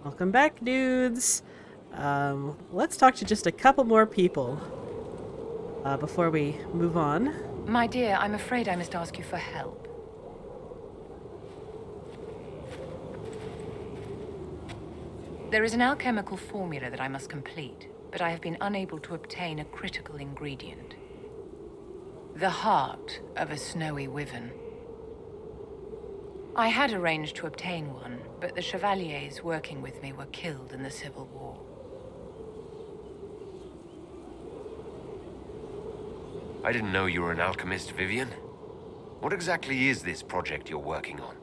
Welcome back, dudes. Let's talk to just a couple more people before we move on. My dear, I'm afraid I must ask you for help. There is an alchemical formula that I must complete, but I have been unable to obtain a critical ingredient. The heart of a snowy wyvern. I had arranged to obtain one, but the chevaliers working with me were killed in the Civil War. I didn't know you were an alchemist, Vivian. What exactly is this project you're working on?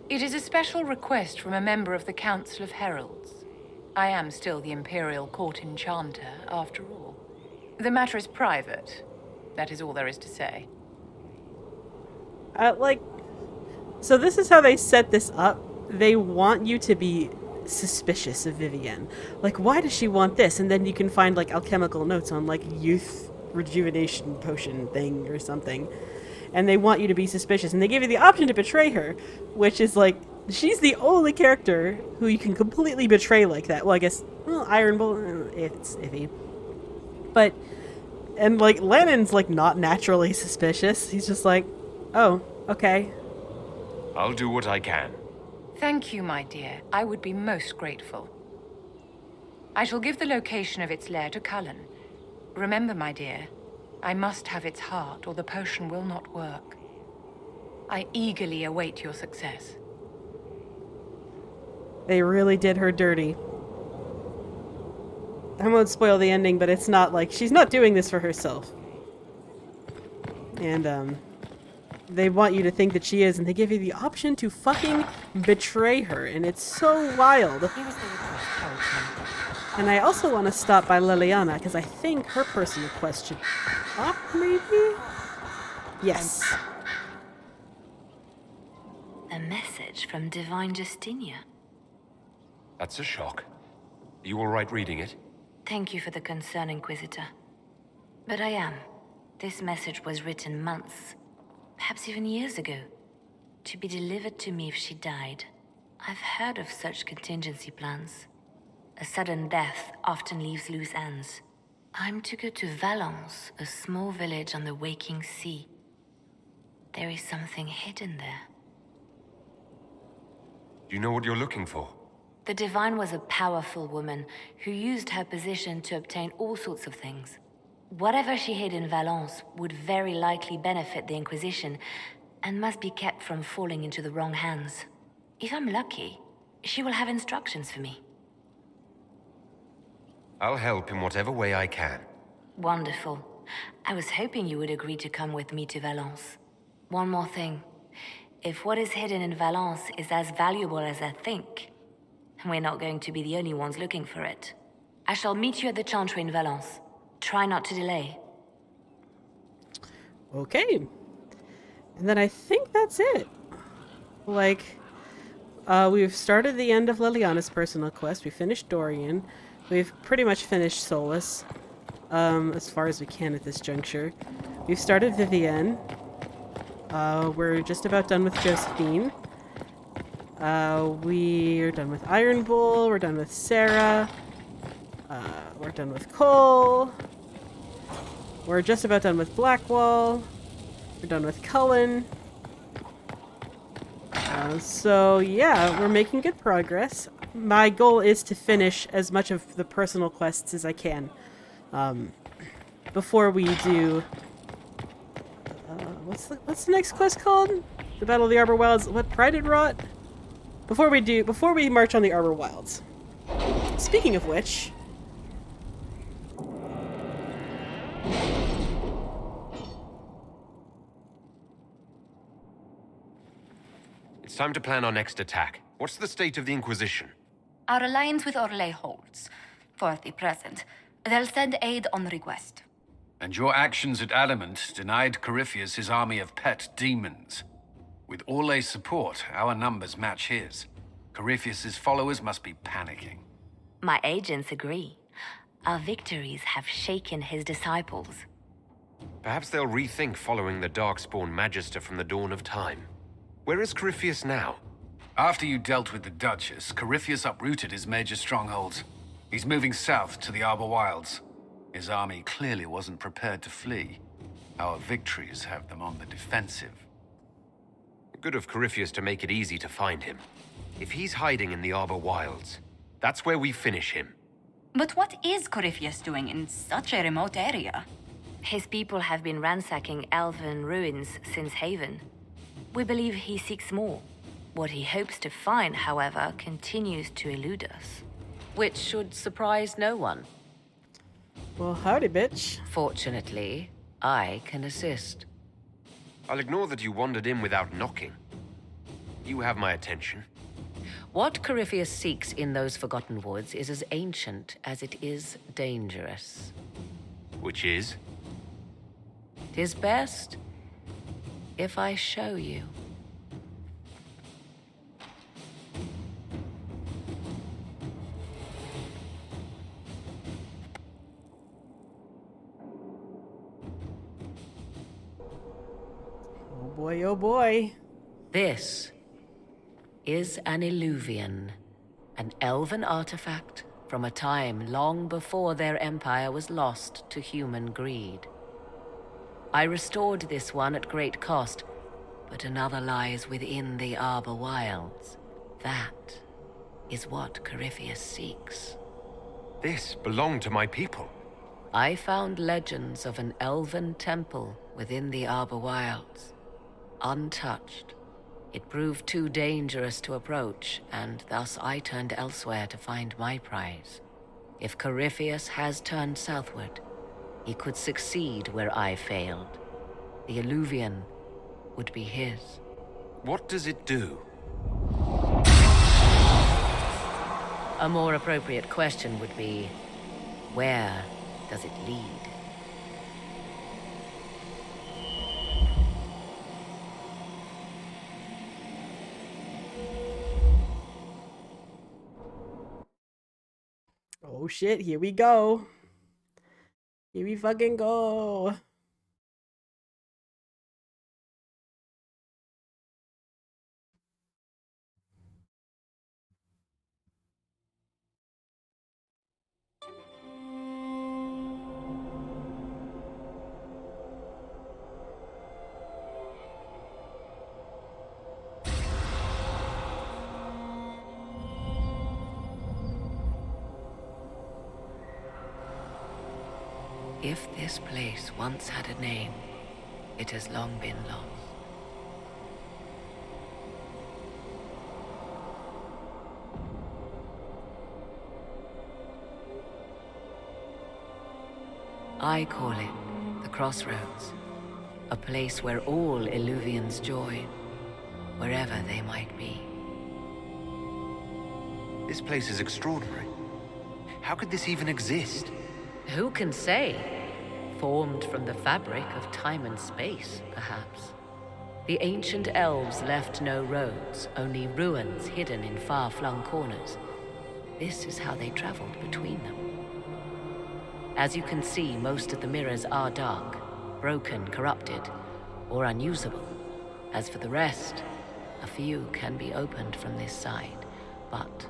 It is a special request from a member of the Council of Heralds. I am still the Imperial Court Enchanter, after all. The matter is private. That is all there is to say. So this is how they set this up. They want you to be suspicious of Vivienne. Like, why does she want this? And then you can find, like, alchemical notes on, like, youth rejuvenation potion thing or something. And they want you to be suspicious. And they give you the option to betray her, which is, like, she's the only character who you can completely betray like that. Well, I guess, Iron Bull, it's iffy. But, and, like, Lannon's, like, not naturally suspicious. He's just like, oh, okay. I'll do what I can. Thank you, my dear. I would be most grateful. I shall give the location of its lair to Cullen. Remember, my dear, I must have its heart or the potion will not work. I eagerly await your success. They really did her dirty. I won't spoil the ending, but it's not like she's not doing this for herself. And they want you to think that she is, and they give you the option to fucking betray her, and it's so wild. And I also want to stop by Liliana, because I think her personal question up, maybe? Yes. A message from Divine Justinia. That's a shock. Are you all right reading it? Thank you for the concern, Inquisitor. But I am. This message was written months, perhaps even years ago, to be delivered to me if she died. I've heard of such contingency plans. A sudden death often leaves loose ends. I'm to go to Valence, a small village on the waking sea. There is something hidden there. Do you know what you're looking for? The Divine was a powerful woman who used her position to obtain all sorts of things. Whatever she hid in Valence would very likely benefit the Inquisition and must be kept from falling into the wrong hands. If I'm lucky, she will have instructions for me. I'll help in whatever way I can. Wonderful. I was hoping you would agree to come with me to Valence. One more thing. If what is hidden in Valence is as valuable as I think, we're not going to be the only ones looking for it. I shall meet you at the Chantry in Valence. Try not to delay. Okay. And then I think that's it. Like, we've started the end of Liliana's personal quest. We finished Dorian. We've pretty much finished Solus, as far as we can at this juncture. We've started Vivienne. We're just about done with Josephine. We're done with Iron Bull. We're done with Sarah. We're done with Cole. We're just about done with Blackwall. We're done with Cullen. So yeah, we're making good progress. My goal is to finish as much of the personal quests as I can. Before we do... what's the next quest called? The Battle of the Arbor Wilds. What? Pride and Rot? Before we march on the Arbor Wilds. Speaking of which... It's time to plan our next attack. What's the state of the Inquisition? Our alliance with Orlais holds, for the present. They'll send aid on request. And your actions at Adamant denied Corypheus his army of pet demons. With Orlais' support, our numbers match his. Corypheus' followers must be panicking. My agents agree. Our victories have shaken his disciples. Perhaps they'll rethink following the Darkspawn Magister from the dawn of time. Where is Corypheus now? After you dealt with the Duchess, Corypheus uprooted his major strongholds. He's moving south to the Arbor Wilds. His army clearly wasn't prepared to flee. Our victories have them on the defensive. Good of Corypheus to make it easy to find him. If he's hiding in the Arbor Wilds, that's where we finish him. But what is Corypheus doing in such a remote area? His people have been ransacking elven ruins since Haven. We believe he seeks more. What he hopes to find, however, continues to elude us. Which should surprise no one. Well, howdy, bitch. Fortunately, I can assist. I'll ignore that you wandered in without knocking. You have my attention. What Corypheus seeks in those Forgotten Woods is as ancient as it is dangerous. Which is? 'Tis best if I show you. Oh boy, oh boy. This is an Illuvian, an elven artifact from a time long before their empire was lost to human greed. I restored this one at great cost, but another lies within the Arbor Wilds. That is what Corypheus seeks. This belonged to my people. I found legends of an elven temple within the Arbor Wilds, untouched. It proved too dangerous to approach, and thus I turned elsewhere to find my prize. If Corypheus has turned southward, he could succeed where I failed. The Illuvian would be his. What does it do? A more appropriate question would be, where does it lead? Oh shit, here we go. Here we fucking go. If this place once had a name, it has long been lost. I call it the Crossroads, a place where all Illuvians join, wherever they might be. This place is extraordinary. How could this even exist? Who can say? Formed from the fabric of time and space, perhaps. The ancient elves left no roads, only ruins hidden in far-flung corners. This is how they traveled between them. As you can see, most of the mirrors are dark, broken, corrupted, or unusable. As for the rest, a few can be opened from this side, but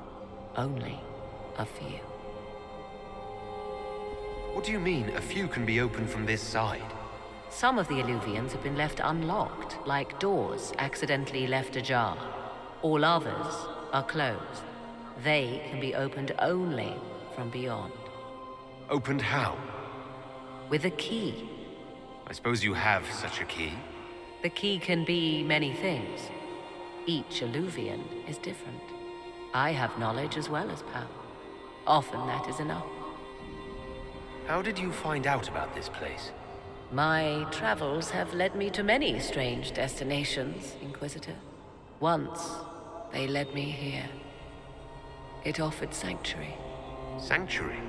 only a few. What do you mean, a few can be opened from this side? Some of the Illuvians have been left unlocked, like doors accidentally left ajar. All others are closed. They can be opened only from beyond. Opened how? With a key. I suppose you have such a key. The key can be many things. Each Illuvian is different. I have knowledge as well as power. Often that is enough. How did you find out about this place? My travels have led me to many strange destinations, Inquisitor. Once, they led me here. It offered sanctuary. Sanctuary?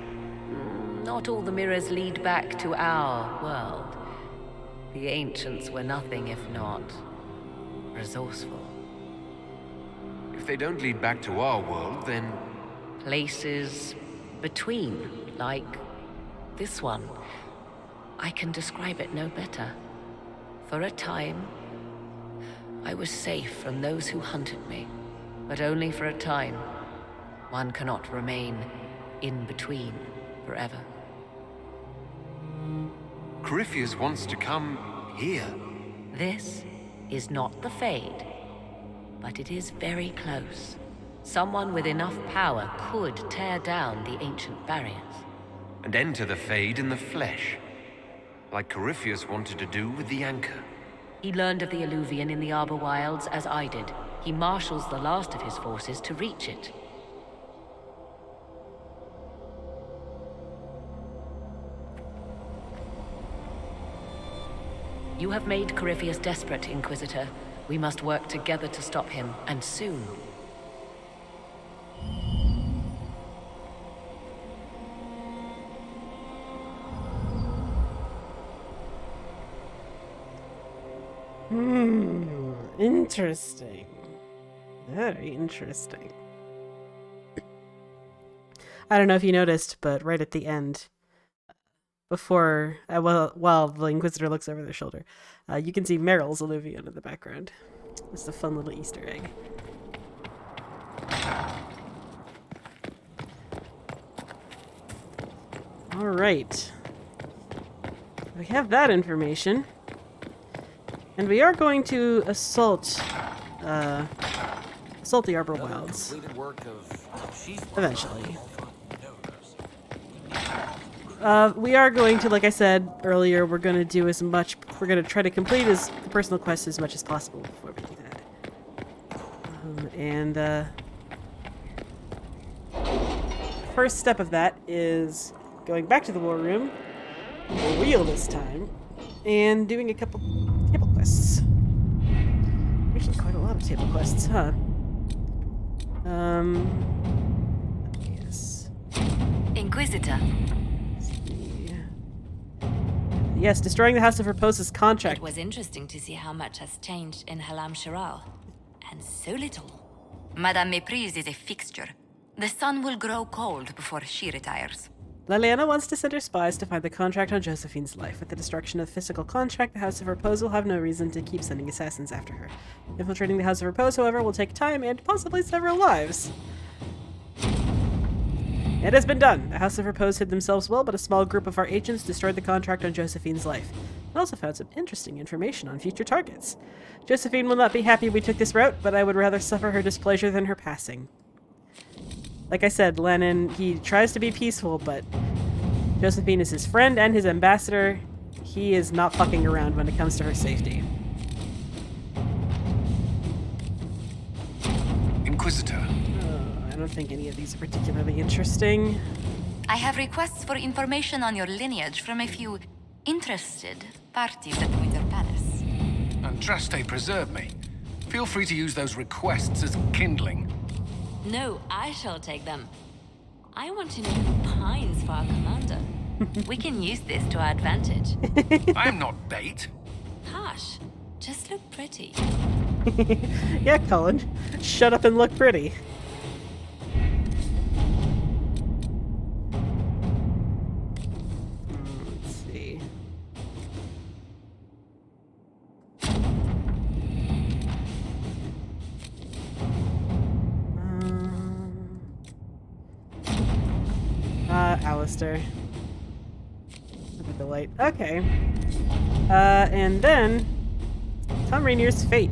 Not all the mirrors lead back to our world. The ancients were nothing if not resourceful. If they don't lead back to our world, then... Places between, like this one. I can describe it no better. For a time, I was safe from those who hunted me. but only for a time. One cannot remain in between forever. Corypheus wants to come here. This is not the Fade, but it is very close. Someone with enough power could tear down the ancient barriers. And enter the Fade in the flesh. Like Corypheus wanted to do with the Anchor. He learned of the Alluvian in the Arbor Wilds as I did. He marshals the last of his forces to reach it. You have made Corypheus desperate, Inquisitor. We must work together to stop him, and soon. Interesting. Very interesting. I don't know if you noticed, but right at the end, before, while the Inquisitor looks over their shoulder, you can see Meryl's Alluvian in the background. It's a fun little Easter egg. Alright. We have that information. And we are going to assault the Arbor Wilds. Eventually. We are going to, like I said earlier, we're going to try to complete the personal quest as much as possible before we do that. First step of that is going back to the war room, for real this time, and doing a couple table quests. Actually, quite a lot of table quests, huh? Yes. Inquisitor. Yes, destroying the House of Repose's contract. It was interesting to see how much has changed in Halam Shiral. And so little. Madame Méprise is a fixture. The sun will grow cold before she retires. Leliana wants to send her spies to find the contract on Josephine's life. With the destruction of the physical contract, the House of Repose will have no reason to keep sending assassins after her. Infiltrating the House of Repose, however, will take time and possibly several lives. It has been done. The House of Repose hid themselves well, but a small group of our agents destroyed the contract on Josephine's life. And also found some interesting information on future targets. Josephine will not be happy we took this route, but I would rather suffer her displeasure than her passing. Like I said, Lennon, he tries to be peaceful, but Josephine is his friend and his ambassador. He is not fucking around when it comes to her safety. Inquisitor. I don't think any of these are particularly interesting. I have requests for information on your lineage from a few interested parties at Winter Palace. Andraste, preserve me. Feel free to use those requests as kindling. No, I shall take them. I want to know who pines for our commander. We can use this to our advantage. I'm not bait. Hush. Just look pretty. Yeah, Cullen. Shut up and look pretty. Let's see. Alistair. Look at the light. Okay. And then Tom Rainier's fate.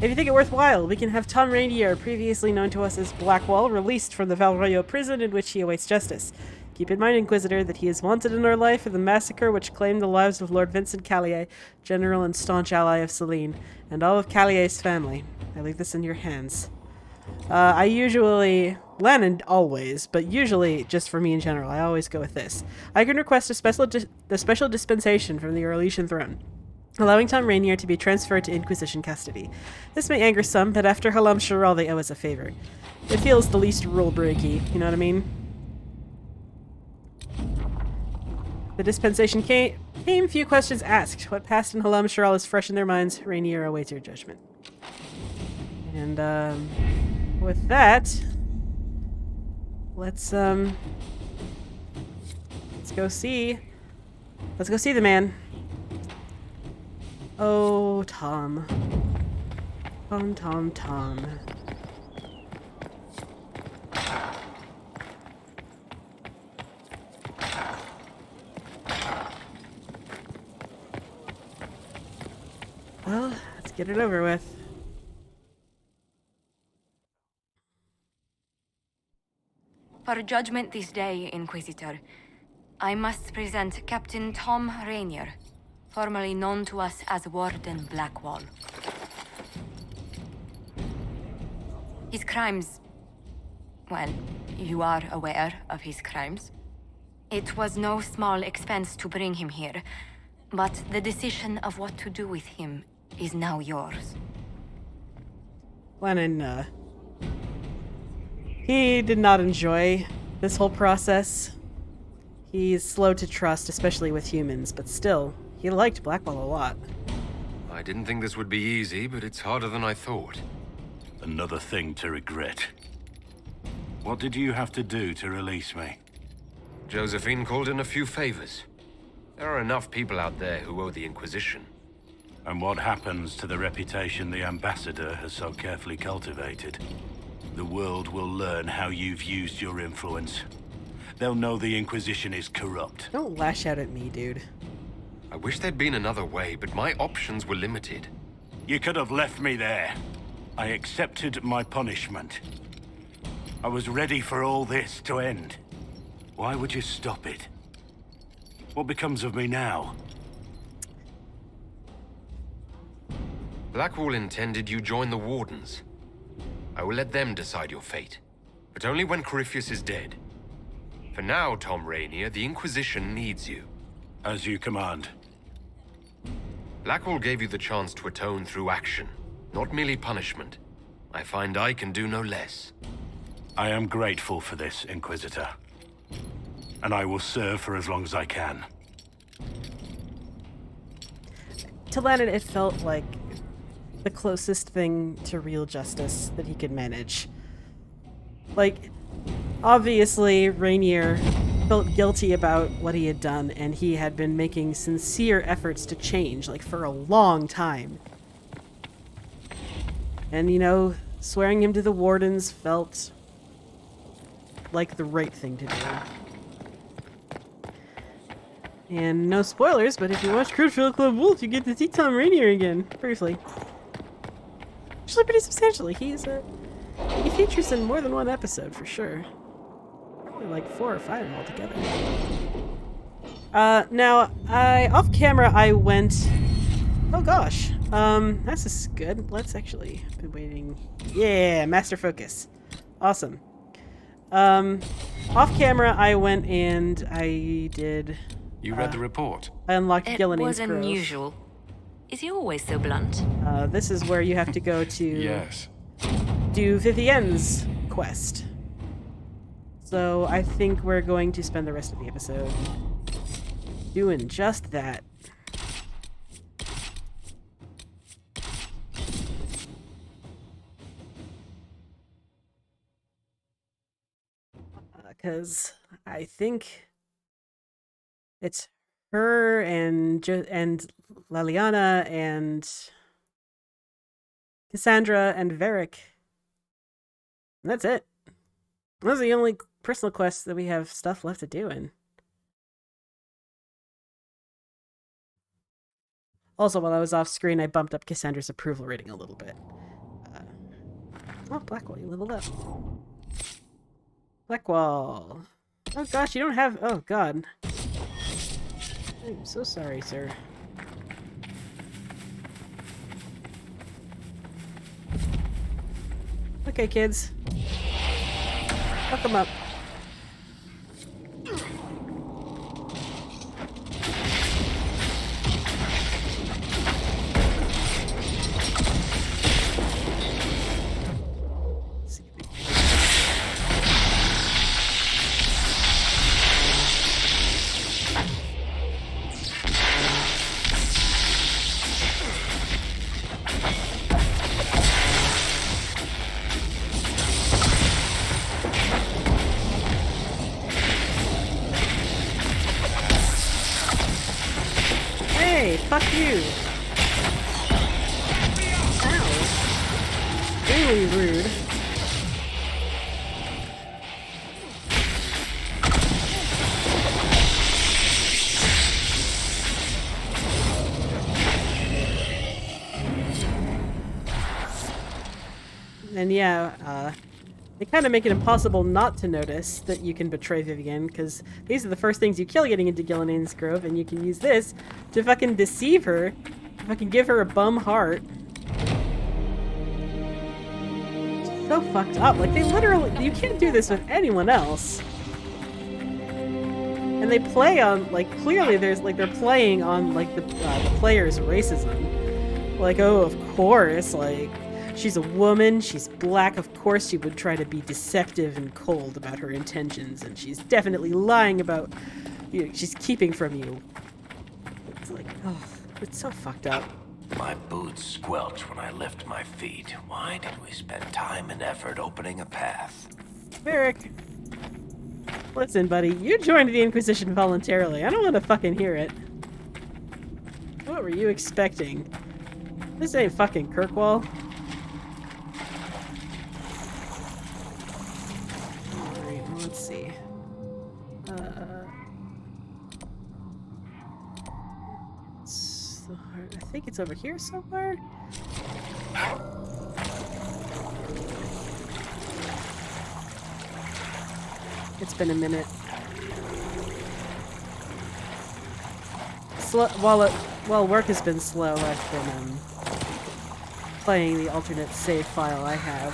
If you think it worthwhile, we can have Tom Rainier, previously known to us as Blackwall, released from the Valroyo prison in which he awaits justice. Keep in mind, Inquisitor, that he is wanted in our life for the massacre which claimed the lives of Lord Vincent Callier, general and staunch ally of Celine, and all of Callier's family. I leave this in your hands. I usually... Lennon always, but usually, just for me in general, I always go with this. I can request a special dispensation from the Orlesian throne, allowing Tom Rainier to be transferred to Inquisition custody. This may anger some, but after Halam Shiral they owe us a favor. It feels the least rule-breaky, you know what I mean? The dispensation came, few questions asked. What passed in Halam Shiral is fresh in their minds. Rainier awaits your judgment. And, with that... Let's go see the man. Oh, Tom. Tom. Well, let's get it over with. For judgment this day, Inquisitor, I must present Captain Tom Rainier, formerly known to us as Warden Blackwall. His crimes... well, you are aware of his crimes. It was no small expense to bring him here, but the decision of what to do with him is now yours. Lennon, he did not enjoy this whole process. He's slow to trust, especially with humans, but still, he liked Blackwell a lot. I didn't think this would be easy, but it's harder than I thought. Another thing to regret. What did you have to do to release me? Josephine called in a few favors. There are enough people out there who owe the Inquisition. And what happens to the reputation the Ambassador has so carefully cultivated? The world will learn how you've used your influence. They'll know the Inquisition is corrupt. Don't lash out at me, dude. I wish there'd been another way, but my options were limited. You could have left me there. I accepted my punishment. I was ready for all this to end. Why would you stop it? What becomes of me now? Blackwall intended you join the Wardens. I will let them decide your fate, but only when Corypheus is dead. For now, Tom Rainier, the Inquisition needs you. As you command. Blackwall gave you the chance to atone through action, not merely punishment. I find I can do no less. I am grateful for this, Inquisitor. And I will serve for as long as I can. To Lennon, it felt like the closest thing to real justice that he could manage. Like, obviously, Rainier felt guilty about what he had done, and he had been making sincere efforts to change, like, for a long time. And, you know, swearing him to the Wardens felt like the right thing to do. And no spoilers, but if you watch Crucial Club Wolf, you get to see Tom Rainier again, briefly. Actually, pretty substantially. He features in more than one episode, for sure. Probably like 4 or 5 altogether. Now, off camera, I went... Oh gosh. This is good. Let's actually... I've been waiting... Yeah, master focus. Awesome. Off camera, I went and I did... You read the report? I unlocked It Gillian's was Grove. unusual. Is he always so blunt? This is where you have to go to Yes. do Vivienne's quest. So I think we're going to spend the rest of the episode doing just that. Because I think it's her and Liliana and Cassandra and Varric. And that's it. Those are the only personal quests that we have stuff left to do in. Also, while I was off screen, I bumped up Cassandra's approval rating a little bit. Oh, Blackwall, you leveled up. Blackwall. Oh gosh, you don't have... Oh god. I'm so sorry, sir. Okay, kids. Hook them up. Hey, fuck you! Ow. Really rude. And yeah, they kind of make it impossible not to notice that you can betray Vivienne, because these are the first things you kill getting into Gillian's Grove, and you can use this to fucking deceive her, to fucking give her a bum heart. So fucked up. Like, they literally... You can't do this with anyone else. And they play on, like, clearly there's, like, they're playing on, like, the player's racism. Like, oh, of course, like, she's a woman, she's black, of course she would try to be deceptive and cold about her intentions, and she's definitely lying about, you know, she's keeping from you. It's like, oh, it's so fucked up. My boots squelched when I lift my feet. Why did we spend time and effort opening a path? Varric, listen, buddy, you joined the Inquisition voluntarily. I don't want to fucking hear it. What were you expecting? This ain't fucking Kirkwall. Alright, well, let's see. I think it's over here somewhere. It's been a minute. While work has been slow, I've been playing the alternate save file I have.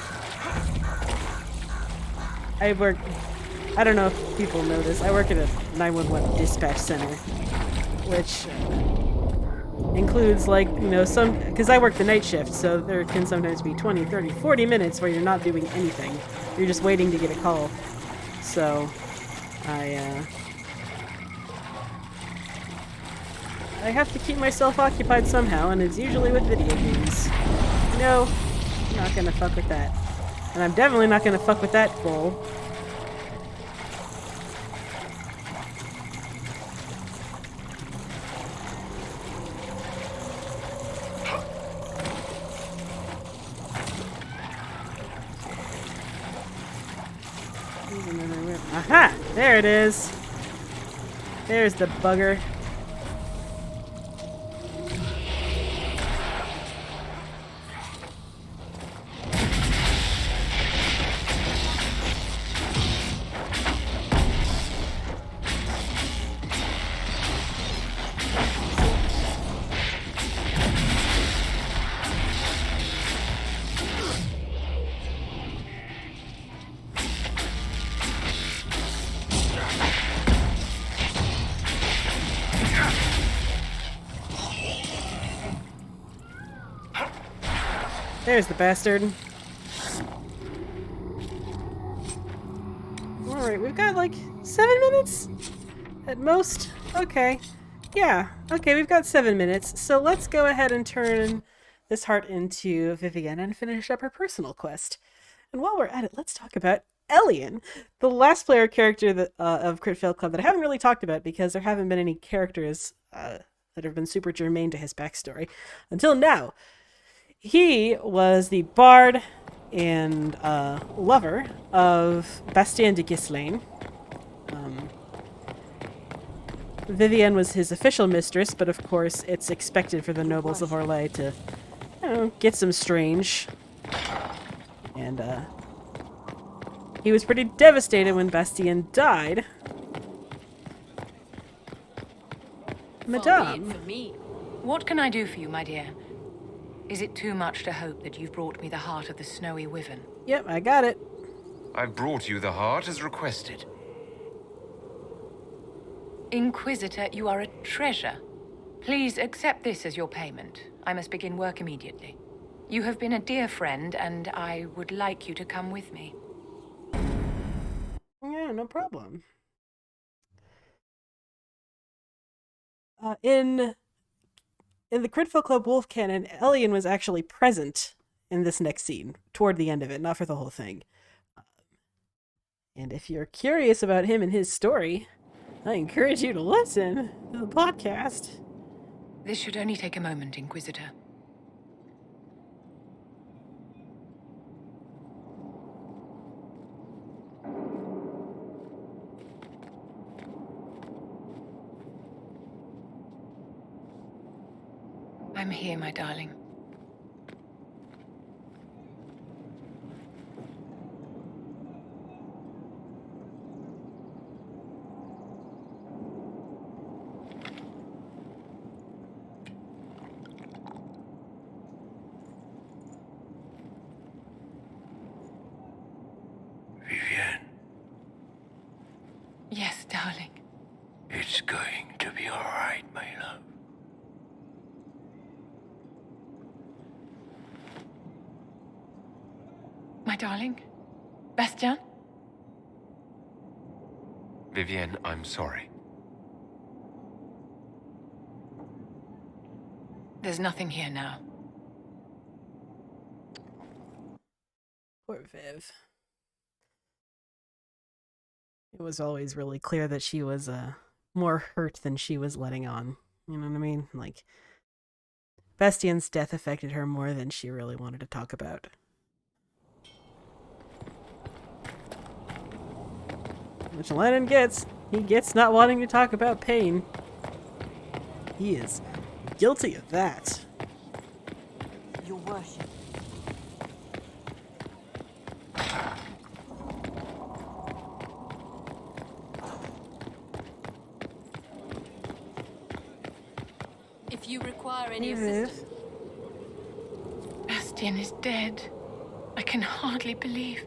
I don't know if people know this, I work at a 911 dispatch center, which includes, like, you know, because I work the night shift, so there can sometimes be 20, 30, 40 minutes where you're not doing anything. You're just waiting to get a call. So, I have to keep myself occupied somehow, and it's usually with video games. No, I'm not gonna fuck with that. And I'm definitely not gonna fuck with that goal. Aha! There it is! There's the bugger. There's the bastard. Alright, we've got like 7 minutes? At most? Okay. Yeah, okay, we've got 7 minutes. So let's go ahead and turn this heart into Vivienne and finish up her personal quest. And while we're at it, let's talk about Elian, the last player character that, of Crit Fail Club that I haven't really talked about because there haven't been any characters that have been super germane to his backstory until now. He was the bard and lover of Bastien de Ghislaine. Vivienne was his official mistress, but of course it's expected for the nobles of Orlais to, you know, get some strange. And he was pretty devastated when Bastien died. Madame. What can I do for you, my dear? Is it too much to hope that you've brought me the heart of the snowy wyvern? Yep, I got it. I've brought you the heart as requested. Inquisitor, you are a treasure. Please accept this as your payment. I must begin work immediately. You have been a dear friend, and I would like you to come with me. Yeah, no problem. In the Crit Fail Club Wolf canon, Elian was actually present in this next scene, toward the end of it, not for the whole thing. And if you're curious about him and his story, I encourage you to listen to the podcast. This should only take a moment, Inquisitor. I'm here, my darling. Yes, darling. It's going to be all right, my love. My darling? Bastien? Vivienne, I'm sorry. There's nothing here now. Poor Viv. It was always really clear that she was more hurt than she was letting on. You know what I mean? Like, Bastien's death affected her more than she really wanted to talk about. Which Lennon gets. He gets not wanting to talk about pain. He is guilty of that. Your worship. If you require any assistance. Bastien is dead. I can hardly believe.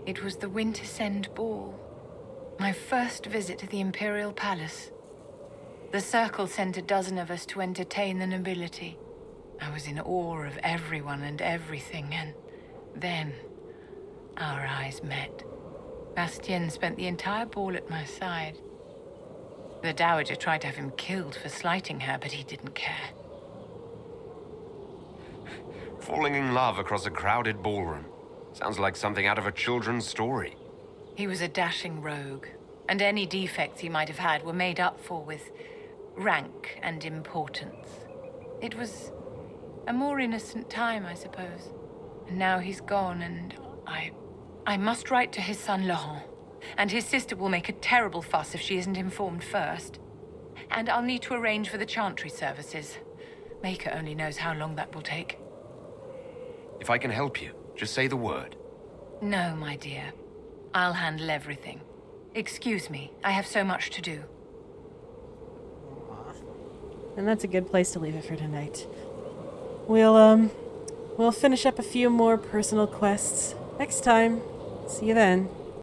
It was the Wintersend Ball. My first visit to the Imperial Palace. The Circle sent a dozen of us to entertain the nobility. I was in awe of everyone and everything, and then our eyes met. Bastien spent the entire ball at my side. The Dowager tried to have him killed for slighting her, but he didn't care. Falling in love across a crowded ballroom. Sounds like something out of a children's story. He was a dashing rogue, and any defects he might have had were made up for with rank and importance. It was a more innocent time, I suppose. And now he's gone, and I must write to his son Laurent. And his sister will make a terrible fuss if she isn't informed first. And I'll need to arrange for the chantry services. Maker only knows how long that will take. If I can help you, just say the word. No, my dear. I'll handle everything. Excuse me, I have so much to do. And that's a good place to leave it for tonight. We'll finish up a few more personal quests next time. See you then.